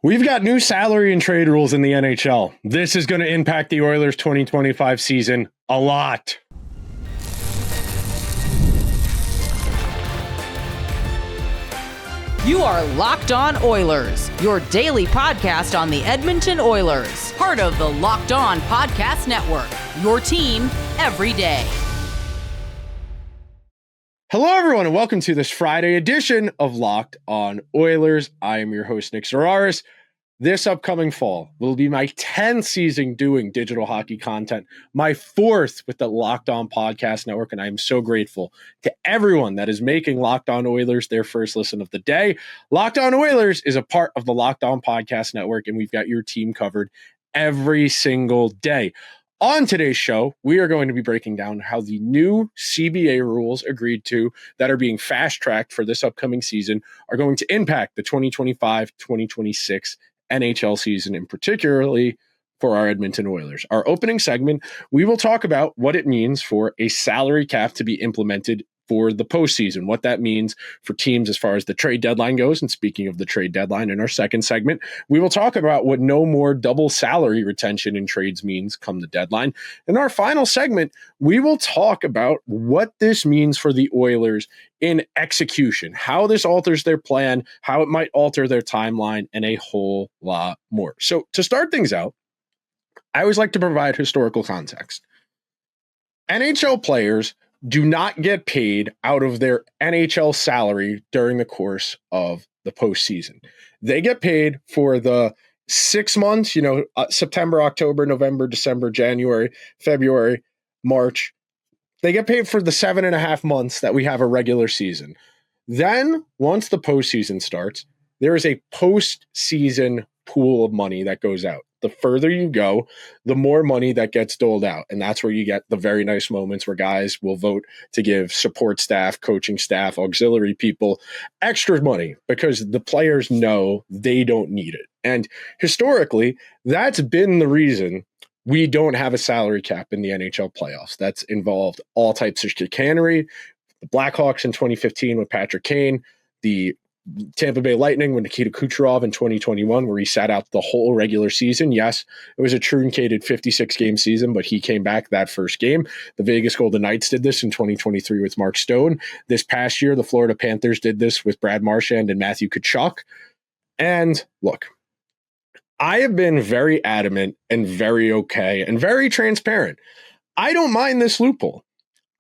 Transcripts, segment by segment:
We've got new salary and trade rules in the NHL. This is going to impact the Oilers 2025 season a lot. You are Locked On Oilers, your daily podcast on the Edmonton Oilers, part of the Locked On Podcast Network, your team every day. Hello, everyone, and welcome to this Friday edition of Locked On Oilers. I am your host, Nick Zararis. This upcoming fall will be my 10th season doing digital hockey content, my 4th with the Locked On Podcast Network, and I am so grateful to everyone that is making Locked On Oilers their first listen of the day. Locked On Oilers is a part of the Locked On Podcast Network, and we've got your team covered every single day. On today's show, we are going to be breaking down how the new CBA rules agreed to that are being fast-tracked for this upcoming season are going to impact the 2025-2026 NHL season, and particularly for our Edmonton Oilers. Our opening segment, we will talk about what it means for a salary cap to be implemented for the postseason, what that means for teams as far as the trade deadline goes. And speaking of the trade deadline, in our second segment, we will talk about what no more double salary retention in trades means come the deadline. In our final segment, we will talk about what this means for the Oilers in execution, how this alters their plan, how it might alter their timeline, and a whole lot more. So to start things out, I always like to provide historical context. NHL players do not get paid out of their NHL salary during the course of the postseason. They get paid for the 6 months, September, October, November, December, January, February, March. They get paid for the 7.5 months that we have a regular season. Then, once the postseason starts, there is a postseason pool of money that goes out. The further you go, the more money that gets doled out. And that's where you get the very nice moments where guys will vote to give support staff, coaching staff, auxiliary people extra money because the players know they don't need it. And historically, that's been the reason we don't have a salary cap in the NHL playoffs. That's involved all types of chicanery. The Blackhawks in 2015 with Patrick Kane, the Tampa Bay Lightning with Nikita Kucherov in 2021, where he sat out the whole regular season. Yes, it was a truncated 56-game season, but he came back that first game. The Vegas Golden Knights did this in 2023 with Mark Stone. This past year, the Florida Panthers did this with Brad Marchand and Matthew Tkachuk. And look, I have been very adamant and very okay and very transparent. I don't mind this loophole.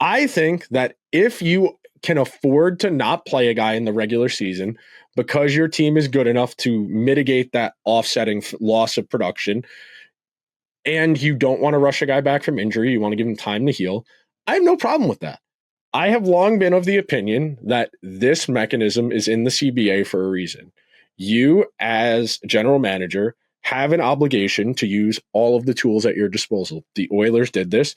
I think that if you can afford to not play a guy in the regular season because your team is good enough to mitigate that offsetting loss of production, and you don't want to rush a guy back from injury, you want to give him time to heal, I have no problem with that. I have long been of the opinion that this mechanism is in the CBA for a reason. You, as general manager, have an obligation to use all of the tools at your disposal. The Oilers did this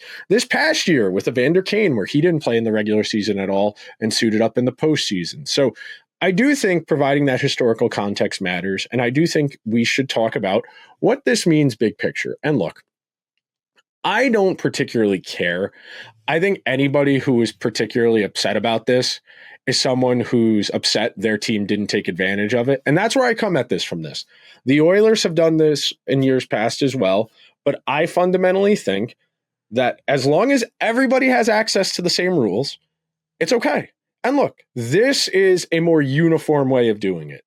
past year with Evander Kane, where he didn't play in the regular season at all and suited up in the postseason. So I do think providing that historical context matters, and I do think we should talk about what this means big picture. And look, I don't particularly care. I think anybody who is particularly upset about this is someone who's upset their team didn't take advantage of it. And that's where I come at this from this. The Oilers have done this in years past as well, but I fundamentally think that as long as everybody has access to the same rules, it's okay. And look, this is a more uniform way of doing it.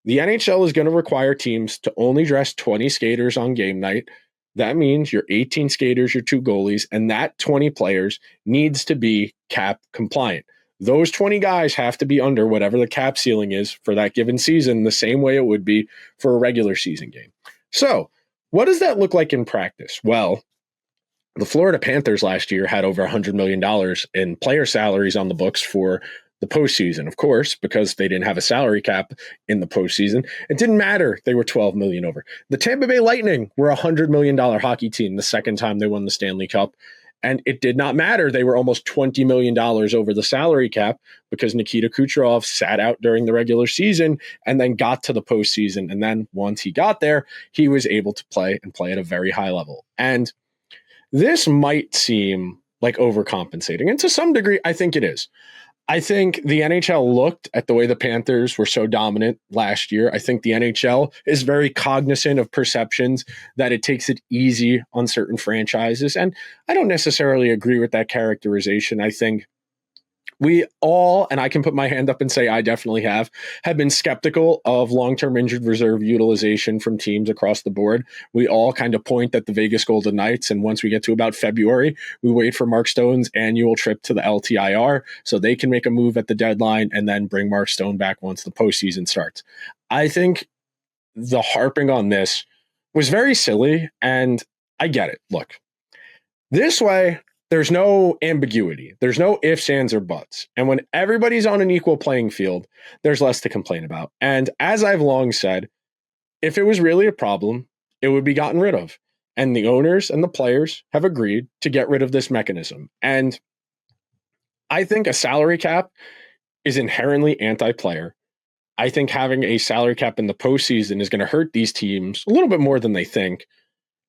The NHL is going to require teams to only dress 20 skaters on game night. That means your 18 skaters, your 2 goalies, and that 20 players needs to be cap compliant. Those 20 guys have to be under whatever the cap ceiling is for that given season, the same way it would be for a regular season game. So what does that look like in practice? Well, the Florida Panthers last year had over $100 million in player salaries on the books for the postseason, of course, because they didn't have a salary cap in the postseason. It didn't matter. They were $12 million over. The Tampa Bay Lightning were a $100 million hockey team the second time they won the Stanley Cup. And it did not matter. They were almost $20 million over the salary cap because Nikita Kucherov sat out during the regular season and then got to the postseason. And then once he got there, he was able to play and play at a very high level. And this might seem like overcompensating. And to some degree, I think it is. I think the NHL looked at the way the Panthers were so dominant last year. I think the NHL is very cognizant of perceptions that it takes it easy on certain franchises. And I don't necessarily agree with that characterization. I think we all, and I can put my hand up and say I definitely have been skeptical of long-term injured reserve utilization from teams across the board. We all kind of point at the Vegas Golden Knights, and once we get to about February, we wait for Mark Stone's annual trip to the LTIR so they can make a move at the deadline and then bring Mark Stone back once the postseason starts. I think the harping on this was very silly, and I get it. Look, this way, there's no ambiguity. There's no ifs, ands, or buts. And when everybody's on an equal playing field, there's less to complain about. And as I've long said, if it was really a problem, it would be gotten rid of. And the owners and the players have agreed to get rid of this mechanism. And I think a salary cap is inherently anti-player. I think having a salary cap in the postseason is going to hurt these teams a little bit more than they think.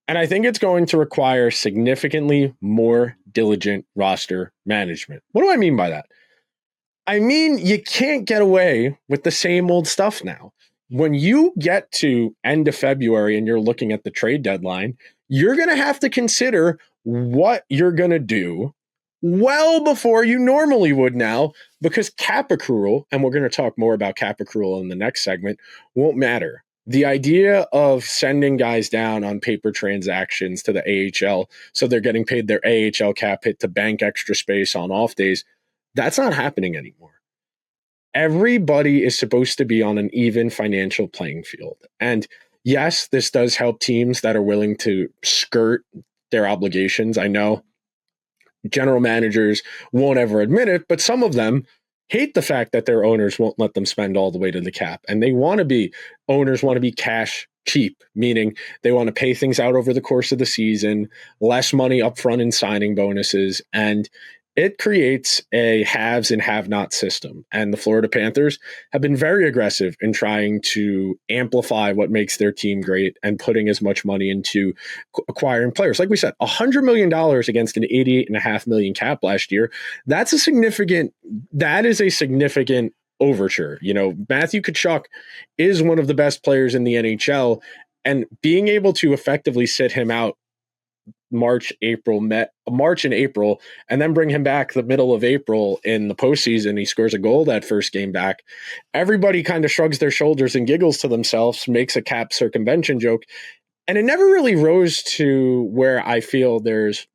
And I think it's going to require significantly more diligent roster management. What do I mean by that? I mean, you can't get away with the same old stuff now. When you get to end of February and you're looking at the trade deadline, you're going to have to consider what you're going to do well before you normally would now, because cap accrual, and we're going to talk more about cap accrual in the next segment, won't matter. The idea of sending guys down on paper transactions to the AHL so they're getting paid their AHL cap hit to bank extra space on off days, that's not happening anymore. Everybody is supposed to be on an even financial playing field. And yes, this does help teams that are willing to skirt their obligations. I know general managers won't ever admit it, but some of them hate the fact that their owners won't let them spend all the way to the cap. And owners want to be cash cheap, meaning they want to pay things out over the course of the season, less money upfront in signing bonuses, and it creates a haves and have-not system. And the Florida Panthers have been very aggressive in trying to amplify what makes their team great and putting as much money into acquiring players. Like we said, $100 million against an $88.5 million cap last year. That is a significant overture. You know, Matthew Tkachuk is one of the best players in the NHL, and being able to effectively sit him out March and April, and then bring him back the middle of April in the postseason. He scores a goal that first game back. Everybody kind of shrugs their shoulders and giggles to themselves, makes a cap circumvention joke. And it never really rose to where I feel there's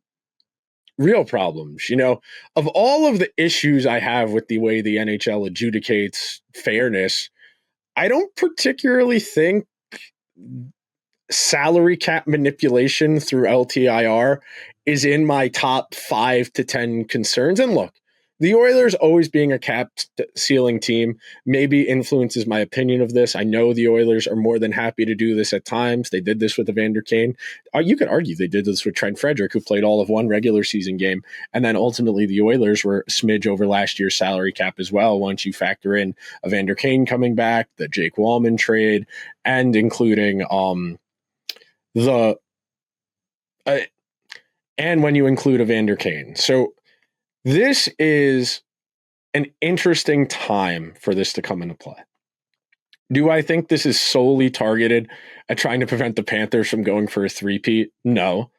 real problems. You know, of all of the issues I have with the way the NHL adjudicates fairness, I don't particularly think salary cap manipulation through LTIR is in my top 5 to 10 concerns. And look, the Oilers always being a cap ceiling team maybe influences my opinion of this. I know the Oilers are more than happy to do this at times. They did this with Evander Kane. You could argue they did this with Trent Frederick, who played all of one regular season game. And then ultimately the Oilers were a smidge over last year's salary cap as well, once you factor in Evander Kane coming back, the Jake Wallman trade, and including and when you include Evander Kane. So this is an interesting time for this to come into play. Do I think this is solely targeted at trying to prevent the Panthers from going for a three-peat? No.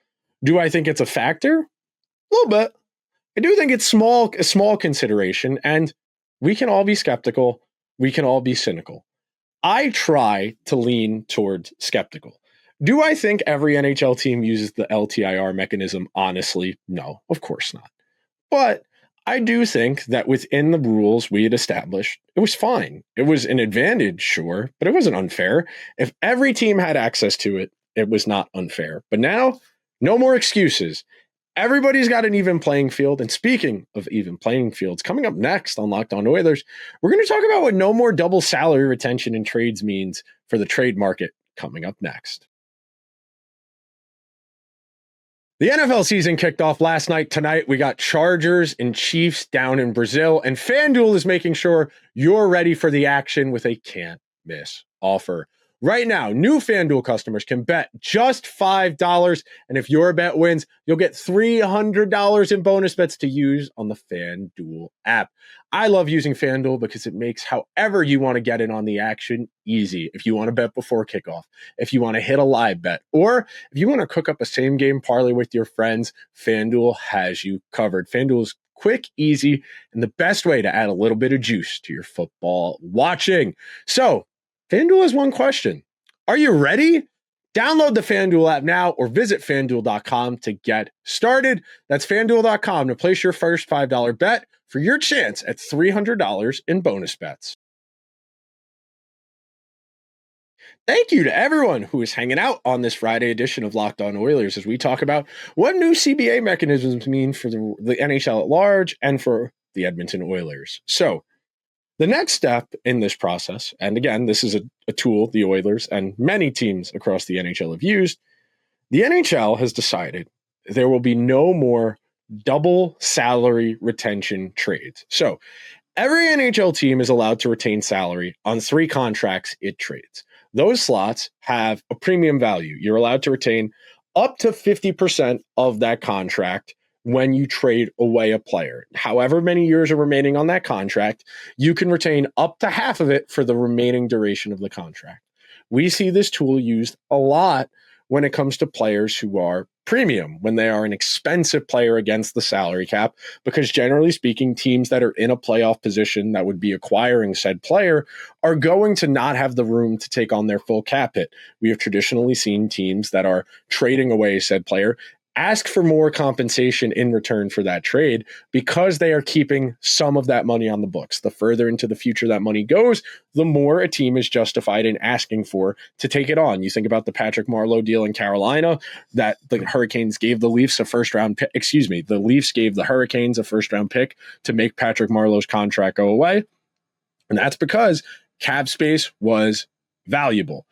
Do I think it's a factor? A little bit. I do think it's a small consideration, and we can all be skeptical. We can all be cynical. I try to lean towards skeptical. Do I think every NHL team uses the LTIR mechanism? Honestly, no, of course not. But I do think that within the rules we had established, it was fine. It was an advantage, sure, but it wasn't unfair. If every team had access to it, it was not unfair. But now, no more excuses. Everybody's got an even playing field. And speaking of even playing fields, coming up next on Locked On Oilers, we're going to talk about what no more double salary retention in trades means for the trade market coming up next. The NFL season kicked off last night. Tonight, we got Chargers and Chiefs down in Brazil, and FanDuel is making sure you're ready for the action with a can't-miss offer. Right now, new FanDuel customers can bet just $5, and if your bet wins, you'll get $300 in bonus bets to use on the FanDuel app. I love using FanDuel because it makes however you want to get in on the action easy. If you want to bet before kickoff, if you want to hit a live bet, or if you want to cook up a same-game parlay with your friends, FanDuel has you covered. FanDuel is quick, easy, and the best way to add a little bit of juice to your football watching. So, FanDuel has one question. Are you ready? Download the FanDuel app now or visit FanDuel.com to get started. That's FanDuel.com to place your first $5 bet for your chance at $300 in bonus bets. Thank you to everyone who is hanging out on this Friday edition of Locked On Oilers as we talk about what new CBA mechanisms mean for the NHL at large and for the Edmonton Oilers. So, the next step in this process, and again, this is a tool the Oilers and many teams across the NHL have used, the NHL has decided there will be no more double salary retention trades. So every NHL team is allowed to retain salary on 3 contracts it trades. Those slots have a premium value. You're allowed to retain up to 50% of that contract when you trade away a player. However many years are remaining on that contract, you can retain up to half of it for the remaining duration of the contract. We see this tool used a lot when it comes to players who are premium, when they are an expensive player against the salary cap, because generally speaking, teams that are in a playoff position that would be acquiring said player are going to not have the room to take on their full cap hit. We have traditionally seen teams that are trading away said player ask for more compensation in return for that trade because they are keeping some of that money on the books. The further into the future that money goes, the more a team is justified in asking for to take it on. You think about the Patrick Marleau deal in Carolina that the Hurricanes gave the Leafs a first-round pick. The Leafs gave the Hurricanes a first-round pick to make Patrick Marleau's contract go away. And that's because cap space was valuable.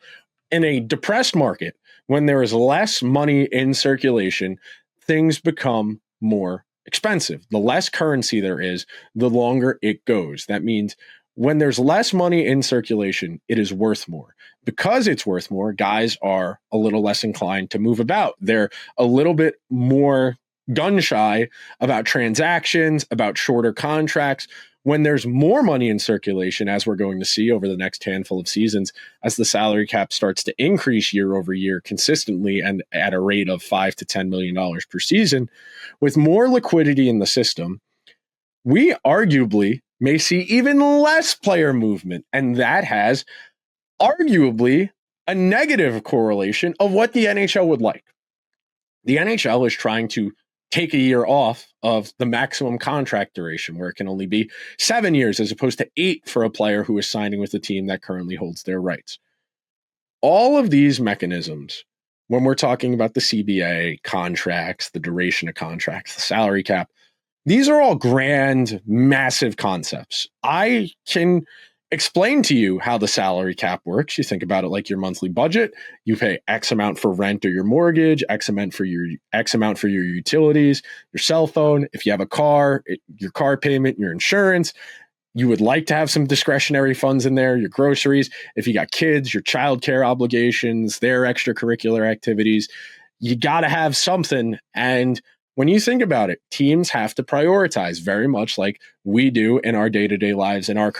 In a depressed market, when there is less money in circulation, things become more expensive. The less currency there is, the longer it goes. That means when there's less money in circulation, it is worth more. Because it's worth more, guys are a little less inclined to move about. They're a little bit more gun shy about transactions, about shorter contracts. When there's more money in circulation, as we're going to see over the next handful of seasons, as the salary cap starts to increase year over year consistently and at a rate of $5 to $10 million per season, with more liquidity in the system, we arguably may see even less player movement. And that has arguably a negative correlation of what the NHL would like. The NHL is trying to take a year off of the maximum contract duration, where it can only be 7 years as opposed to 8 for a player who is signing with the team that currently holds their rights. All of these mechanisms, when we're talking about the CBA, contracts, the duration of contracts, the salary cap, these are all grand, massive concepts. I can explain to you how the salary cap works. You think about it like your monthly budget. You pay X amount for rent or your mortgage, X amount for your utilities, your cell phone. If you have a car, your car payment, your insurance. You would like to have some discretionary funds in there, your groceries. If you got kids, your childcare obligations, their extracurricular activities. You got to have something. And when you think about it, teams have to prioritize very much like we do in our day-to-day lives, in our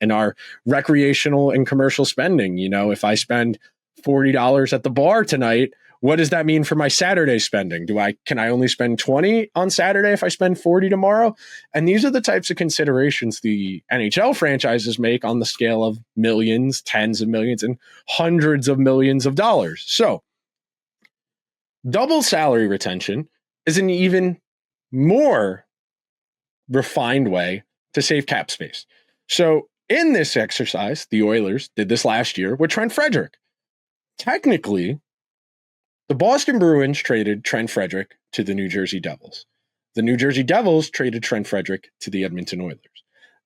in our recreational and commercial spending. You know, if I spend $40 at the bar tonight, what does that mean for my Saturday spending? Can I only spend 20 on Saturday if I spend 40 tomorrow? And these are the types of considerations the NHL franchises make on the scale of millions, tens of millions, and hundreds of millions of dollars. So, double salary retention is an even more refined way to save cap space. So in this exercise, the Oilers did this last year with Trent Frederic. Technically, the Boston Bruins traded Trent Frederic to the New Jersey Devils. The New Jersey Devils traded Trent Frederic to the Edmonton Oilers.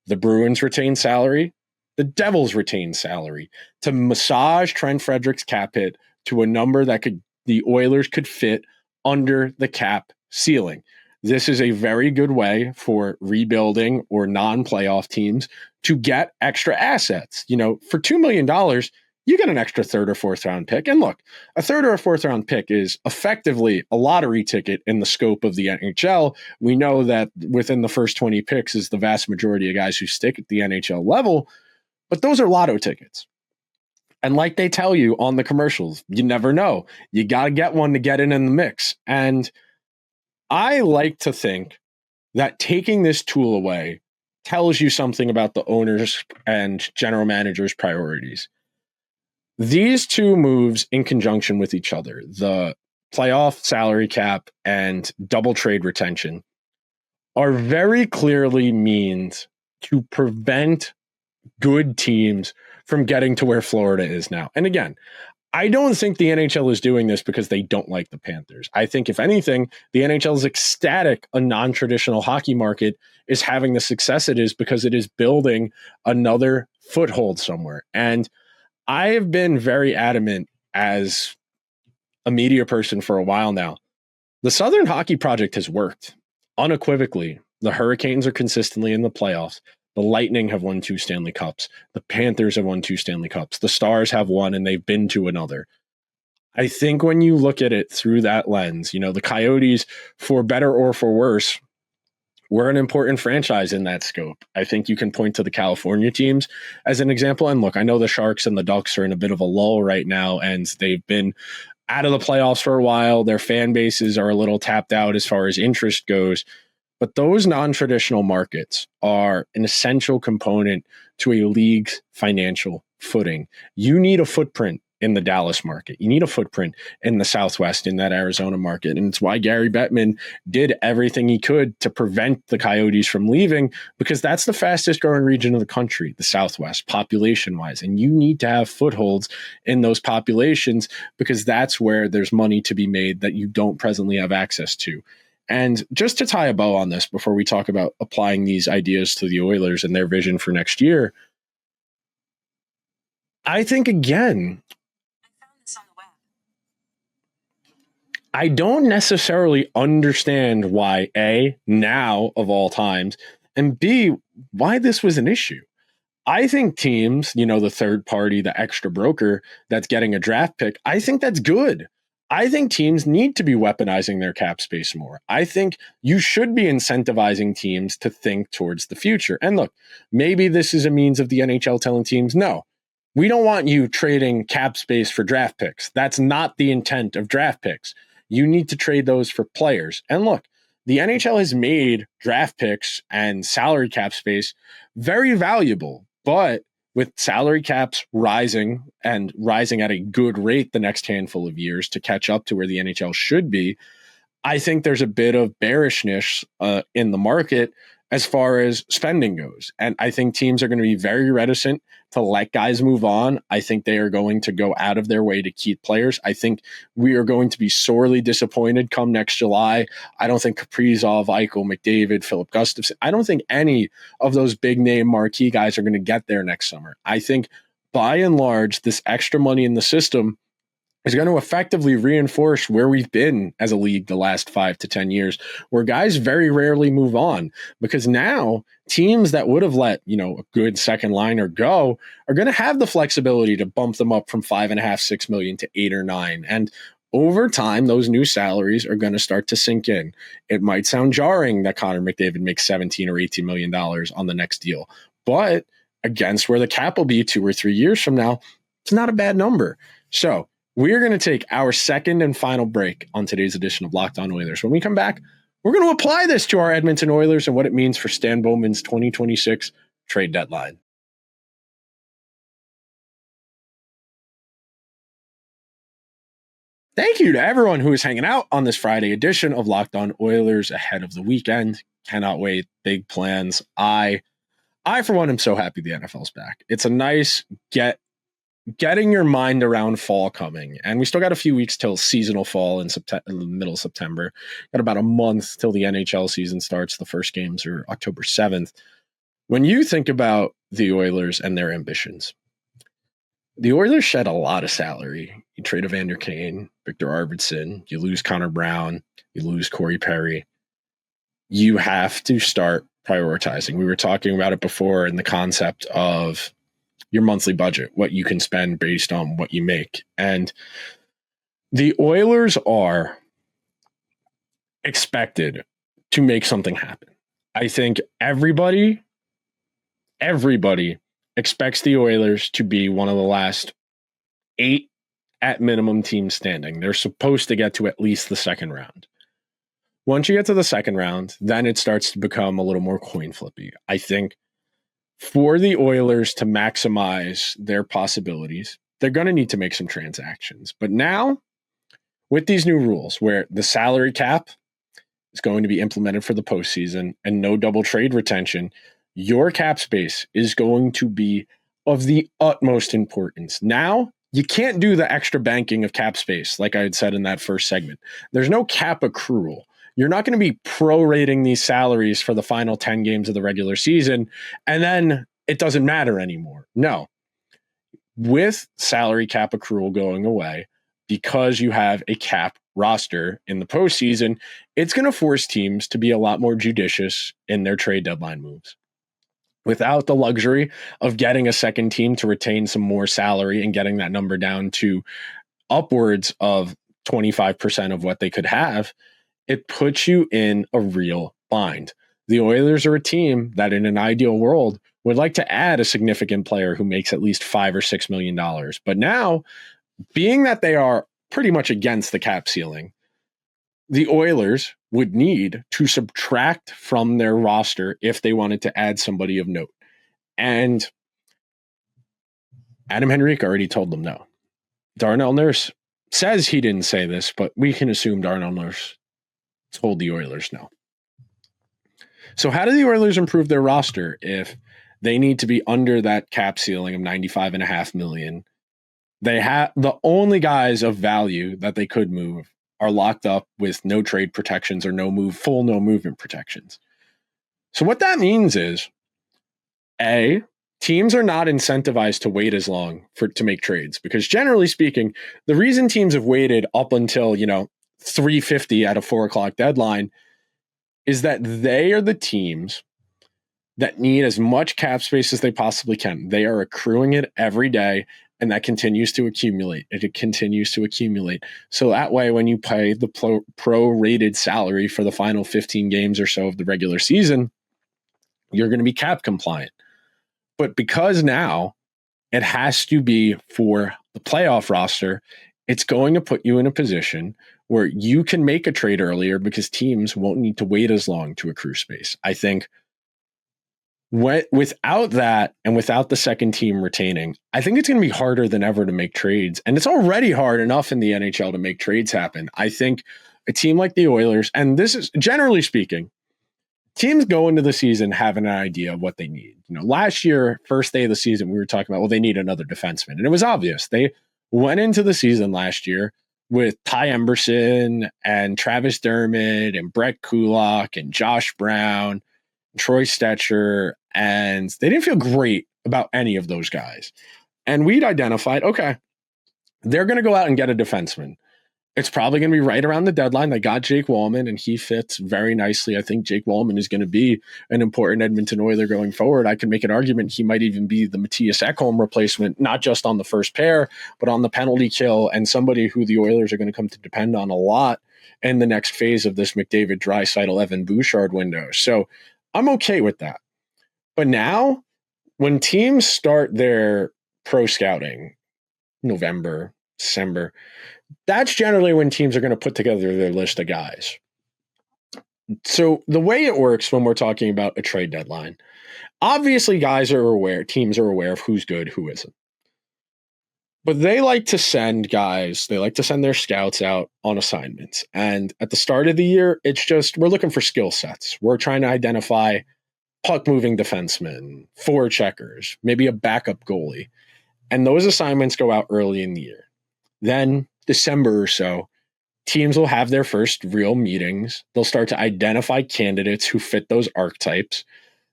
The Bruins retained salary. The Devils retained salary to massage Trent Frederic's cap hit to a number that the Oilers could fit under the cap ceiling. This is a very good way for rebuilding or non-playoff teams to get extra assets. You know, for $2 million, you get an extra third or fourth round pick. And look, a third or a fourth round pick is effectively a lottery ticket in the scope of the NHL. We know that within the first 20 picks is the vast majority of guys who stick at the NHL level, but those are lotto tickets. And like they tell you on the commercials, you never know. You got to get one to get in the mix. And I like to think that taking this tool away tells you something about the owners and general managers' priorities. These two moves in conjunction with each other, the playoff salary cap and double trade retention, are very clearly means to prevent good teams from getting to where Florida is now. And again, I don't think the NHL is doing this because they don't like the Panthers. I think, if anything, the NHL is ecstatic a non-traditional hockey market is having the success it is because it is building another foothold somewhere. And I have been very adamant as a media person for a while now. The Southern Hockey Project has worked unequivocally. The Hurricanes are consistently in the playoffs. The Lightning have won 2 Stanley Cups. The Panthers have won 2 Stanley Cups. The Stars have one, and they've been to another. I think when you look at it through that lens, the Coyotes, for better or for worse, were an important franchise in that scope. I think you can point to the California teams as an example. And look, I know the Sharks and the Ducks are in a bit of a lull right now, and they've been out of the playoffs for a while. Their fan bases are a little tapped out as far as interest goes. But those non-traditional markets are an essential component to a league's financial footing. You need a footprint in the Dallas market. You need a footprint in the Southwest, in that Arizona market. And it's why Gary Bettman did everything he could to prevent the Coyotes from leaving, because that's the fastest growing region of the country, the Southwest, population-wise. And you need to have footholds in those populations because that's where there's money to be made that you don't presently have access to. And just to tie a bow on this before we talk about applying these ideas to the Oilers and their vision for next year, I think, again, I don't necessarily understand why, A, now of all times, and B, why this was an issue. I think teams, the third party, the extra broker that's getting a draft pick, I think that's good. I think teams need to be weaponizing their cap space more. I think you should be incentivizing teams to think towards the future. And look, maybe this is a means of the NHL telling teams, no, we don't want you trading cap space for draft picks. That's not the intent of draft picks. You need to trade those for players. And look, the NHL has made draft picks and salary cap space very valuable, but with salary caps rising and rising at a good rate the next handful of years to catch up to where the NHL should be, I think there's a bit of bearishness in the market as far as spending goes. And I think teams are going to be very reticent to let guys move on. I think they are going to go out of their way to keep players. I think we are going to be sorely disappointed come next July. I don't think Kaprizov, Eichel, McDavid, Philip Gustafson, I don't think any of those big name marquee guys are going to get there next summer. I think by and large, this extra money in the system is going to effectively reinforce where we've been as a league the last 5 to 10 years, where guys very rarely move on, because now teams that would have let, a good second liner go are going to have the flexibility to bump them up from $5.5, $6 million to 8 or 9. And over time, those new salaries are going to start to sink in. It might sound jarring that Connor McDavid makes $17 or $18 million on the next deal, but against where the cap will be 2 or 3 years from now, it's not a bad number. So we're going to take our second and final break on today's edition of Locked On Oilers. When we come back, we're going to apply this to our Edmonton Oilers and what it means for Stan Bowman's 2026 trade deadline. Thank you to everyone who is hanging out on this Friday edition of Locked On Oilers ahead of the weekend. Cannot wait. Big plans. I for one, am so happy the NFL's back. It's a nice getting your mind around fall coming. And we still got a few weeks till seasonal fall in the middle of September. Got about a month till the NHL season starts. The first games are October 7th. When you think about the Oilers and their ambitions, the Oilers shed a lot of salary. You trade Evander Kane, Victor Arvidsson, you lose Connor Brown, you lose Corey Perry. You have to start prioritizing. We were talking about it before in the concept of your monthly budget, what you can spend based on what you make. And the Oilers are expected to make something happen. I think everybody expects the Oilers to be one of the last 8 at minimum teams standing. They're supposed to get to at least the second round. Once you get to the second round, then it starts to become a little more coin flippy. I think for the Oilers to maximize their possibilities, they're going to need to make some transactions. But now, with these new rules where the salary cap is going to be implemented for the postseason and no double trade retention, your cap space is going to be of the utmost importance. Now, you can't do the extra banking of cap space, like I had said in that first segment. There's no cap accrual. You're not going to be prorating these salaries for the final 10 games of the regular season, and then it doesn't matter anymore. No. With salary cap accrual going away, because you have a cap roster in the postseason, it's going to force teams to be a lot more judicious in their trade deadline moves. Without the luxury of getting a second team to retain some more salary and getting that number down to upwards of 25% of what they could have, it puts you in a real bind. The Oilers are a team that in an ideal world would like to add a significant player who makes at least $5 or $6 million. But now, being that they are pretty much against the cap ceiling, the Oilers would need to subtract from their roster if they wanted to add somebody of note. And Adam Henrique already told them no. Darnell Nurse says he didn't say this, but we can assume Darnell Nurse told the Oilers no. So how do the Oilers improve their roster if they need to be under that cap ceiling of $95.5 million? They have the only guys of value that they could move are locked up with no trade protections or no movement protections. So what that means is, A, teams are not incentivized to wait as long to make trades, because generally speaking, the reason teams have waited up until, 3:50 at a 4:00 deadline is that they are the teams that need as much cap space as they possibly can. They are accruing it every day, and that continues to accumulate. It continues to accumulate. So that way, when you pay the pro-rated salary for the final 15 games or so of the regular season, you're going to be cap compliant. But because now it has to be for the playoff roster, it's going to put you in a position where you can make a trade earlier because teams won't need to wait as long to accrue space. I think without that and without the second team retaining, I think it's going to be harder than ever to make trades. And it's already hard enough in the NHL to make trades happen. I think a team like the Oilers, and this is generally speaking, teams go into the season having an idea of what they need. Last year, first day of the season, we were talking about, well, they need another defenseman. And it was obvious. They went into the season last year with Ty Emberson and Travis Dermott and Brett Kulak and Josh Brown, Troy Stetcher, and they didn't feel great about any of those guys. And we'd identified, okay, they're going to go out and get a defenseman. It's probably going to be right around the deadline. They got Jake Wallman, and he fits very nicely. I think Jake Wallman is going to be an important Edmonton Oiler going forward. I can make an argument he might even be the Matthias Ekholm replacement, not just on the first pair, but on the penalty kill, and somebody who the Oilers are going to come to depend on a lot in the next phase of this McDavid, Draisaitl, Evan Bouchard window. So I'm okay with that. But now, when teams start their pro scouting, November, December, that's generally when teams are going to put together their list of guys. So the way it works when we're talking about a trade deadline, obviously teams are aware of who's good, who isn't. But they like to send their scouts out on assignments. And at the start of the year, it's just, we're looking for skill sets. We're trying to identify puck-moving defensemen, forecheckers, maybe a backup goalie. And those assignments go out early in the year. Then December or so, teams will have their first real meetings. They'll start to identify candidates who fit those archetypes.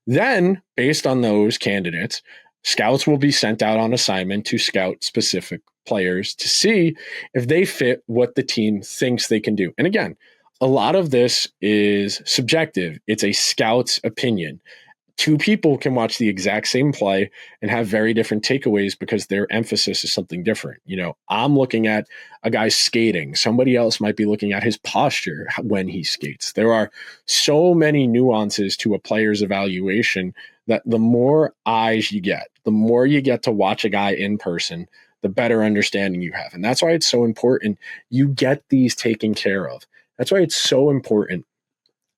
Then, based on those candidates, scouts will be sent out on assignment to scout specific players to see if they fit what the team thinks they can do. And again, a lot of this is subjective. It's a scout's opinion. two people can watch the exact same play and have very different takeaways because their emphasis is something different. I'm looking at a guy skating. Somebody else might be looking at his posture when he skates. There are so many nuances to a player's evaluation that the more eyes you get, the more you get to watch a guy in person, the better understanding you have. And that's why it's so important you get these taken care of. That's why it's so important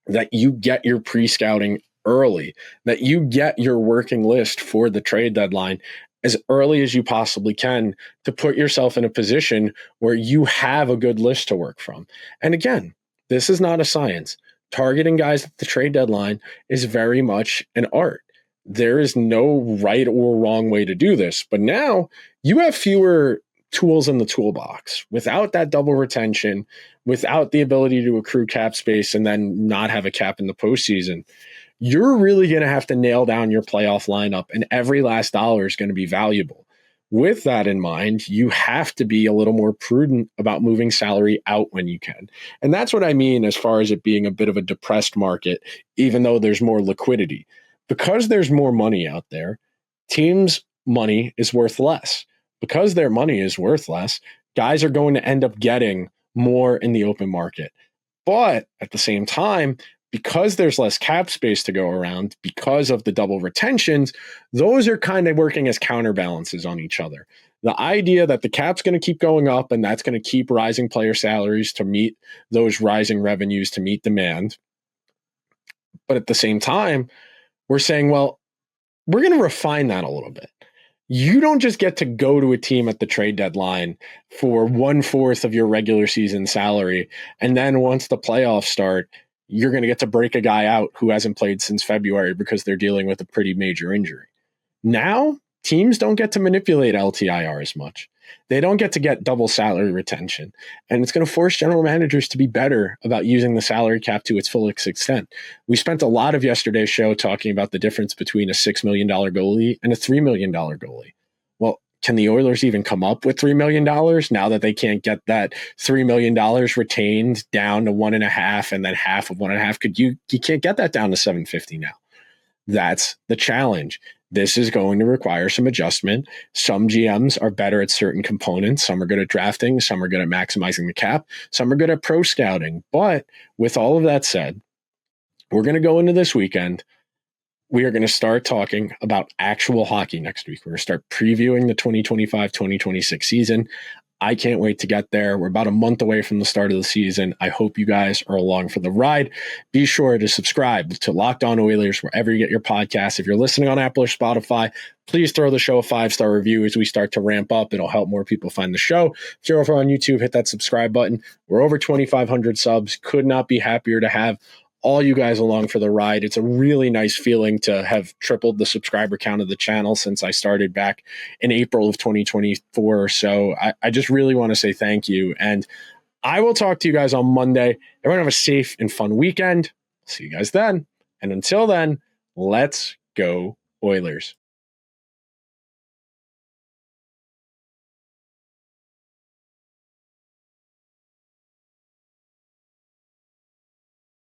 that you get your pre-scouting early, that you get your working list for the trade deadline as early as you possibly can to put yourself in a position where you have a good list to work from. And again, this is not a science. Targeting guys at the trade deadline is very much an art. There is no right or wrong way to do this, but now you have fewer tools in the toolbox. Without that double retention, without the ability to accrue cap space and then not have a cap in the postseason, you're really going to have to nail down your playoff lineup, and every last dollar is going to be valuable. With that in mind, you have to be a little more prudent about moving salary out when you can. And that's what I mean as far as it being a bit of a depressed market, even though there's more liquidity. Because there's more money out there, teams' money is worth less. Because their money is worth less, guys are going to end up getting more in the open market. But at the same time, because there's less cap space to go around, because of the double retentions, those are kind of working as counterbalances on each other. The idea that the cap's going to keep going up and that's going to keep rising player salaries to meet those rising revenues, to meet demand. But at the same time, we're saying, well, we're going to refine that a little bit. You don't just get to go to a team at the trade deadline for 1/4 of your regular season salary. And then once the playoffs start, you're going to get to break a guy out who hasn't played since February because they're dealing with a pretty major injury. Now, teams don't get to manipulate LTIR as much. They don't get to get double salary retention. And it's going to force general managers to be better about using the salary cap to its fullest extent. We spent a lot of yesterday's show talking about the difference between a $6 million goalie and a $3 million goalie. Well, can the Oilers even come up with $3 million now that they can't get that $3 million retained down to 1.5 and then half of 1.5? You can't get that down to $750 now. That's the challenge. This is going to require some adjustment. Some GMs are better at certain components. Some are good at drafting. Some are good at maximizing the cap. Some are good at pro scouting. But with all of that said, we're going to go into this weekend. We are going to start talking about actual hockey next week. We're going to start previewing the 2025-2026 season. I can't wait to get there. We're about a month away from the start of the season. I hope you guys are along for the ride. Be sure to subscribe to Locked On Oilers wherever you get your podcasts. If you're listening on Apple or Spotify, please throw the show a 5-star review as we start to ramp up. It'll help more people find the show. If you're over on YouTube, hit that subscribe button. We're over 2,500 subs. Could not be happier to have all you guys along for the ride. It's a really nice feeling to have tripled the subscriber count of the channel since I started back in April of 2024. So I just really want to say thank you. And I will talk to you guys on Monday. Everyone have a safe and fun weekend. See you guys then. And until then, let's go Oilers.